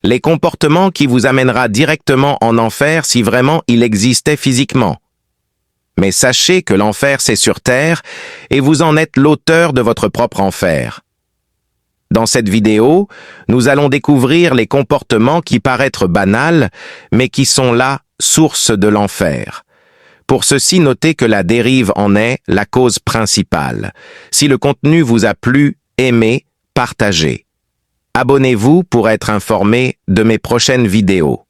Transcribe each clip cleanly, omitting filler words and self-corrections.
Les comportements qui vous amènera directement en enfer si vraiment il existait physiquement. Mais sachez que l'enfer c'est sur terre et vous en êtes l'auteur de votre propre enfer. Dans cette vidéo, nous allons découvrir les comportements qui paraissent banals, mais qui sont la source de l'enfer. Pour ceci, notez que la dérive en est la cause principale. Si le contenu vous a plu, aimez, partagez. Abonnez-vous pour être informé de mes prochaines vidéos.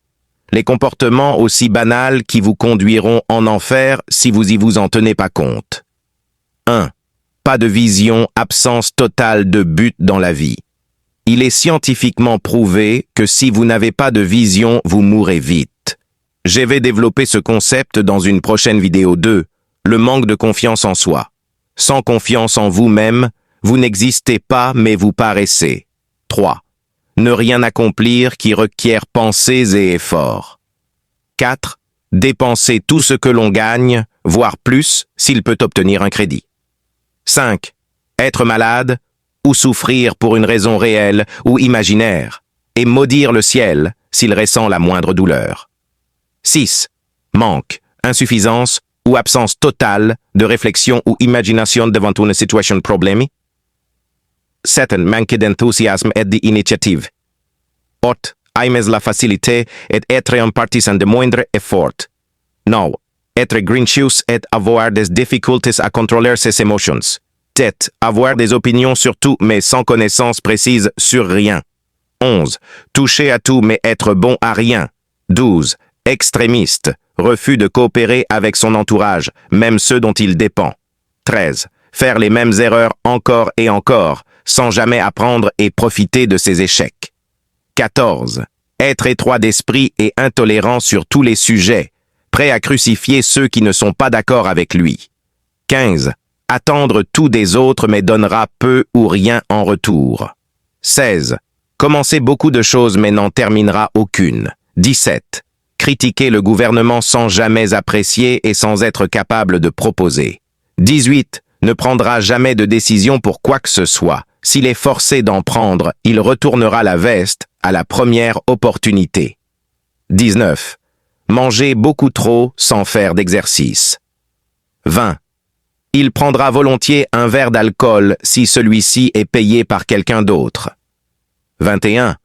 Les comportements aussi banals qui vous conduiront en enfer si vous y vous en tenez pas compte. 1. Pas de vision, absence totale de but dans la vie. Il est scientifiquement prouvé que si vous n'avez pas de vision, vous mourrez vite. Je vais développer ce concept dans une prochaine vidéo 2, le manque de confiance en soi. Sans confiance en vous-même, vous n'existez pas mais vous paraissez. 3. Ne rien accomplir qui requiert pensées et efforts. 4. Dépenser tout ce que l'on gagne, voire plus, s'il peut obtenir un crédit. 5. Être malade ou souffrir pour une raison réelle ou imaginaire, et maudire le ciel s'il ressent la moindre douleur. 6. Manque, insuffisance ou absence totale de réflexion ou imagination devant une situation problème. 7. Manque d'enthousiasme et d'initiative. 8. Aimer la facilité et être un partisan de moindre effort. 9. Être grincheux et avoir des difficultés à contrôler ses émotions. 10. Avoir des opinions sur tout mais sans connaissance précise sur rien. 11. Toucher à tout mais être bon à rien. 12. Extrémiste, refus de coopérer avec son entourage, même ceux dont il dépend. 13. Faire les mêmes erreurs encore et encore, sans jamais apprendre et profiter de ses échecs. 14. Être étroit d'esprit et intolérant sur tous les sujets, prêt à crucifier ceux qui ne sont pas d'accord avec lui. 15. Attendre tout des autres mais donnera peu ou rien en retour. 16. Commencer beaucoup de choses mais n'en terminera aucune. 17. Critiquer le gouvernement sans jamais apprécier et sans être capable de proposer. 18. Ne prendra jamais de décision pour quoi que ce soit. S'il est forcé d'en prendre, il retournera la veste à la première opportunité. 19. Manger beaucoup trop sans faire d'exercice. 20. Il prendra volontiers un verre d'alcool si celui-ci est payé par quelqu'un d'autre. 21.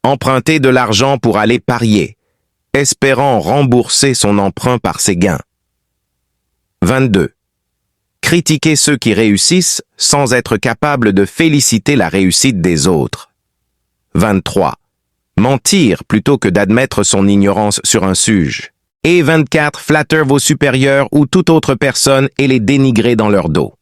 Emprunter de l'argent pour aller parier, espérant rembourser son emprunt par ses gains. 22. Critiquer ceux qui réussissent sans être capable de féliciter la réussite des autres. 23. Mentir plutôt que d'admettre son ignorance sur un sujet. Et 24. Flatter vos supérieurs ou toute autre personne et les dénigrer dans leur dos.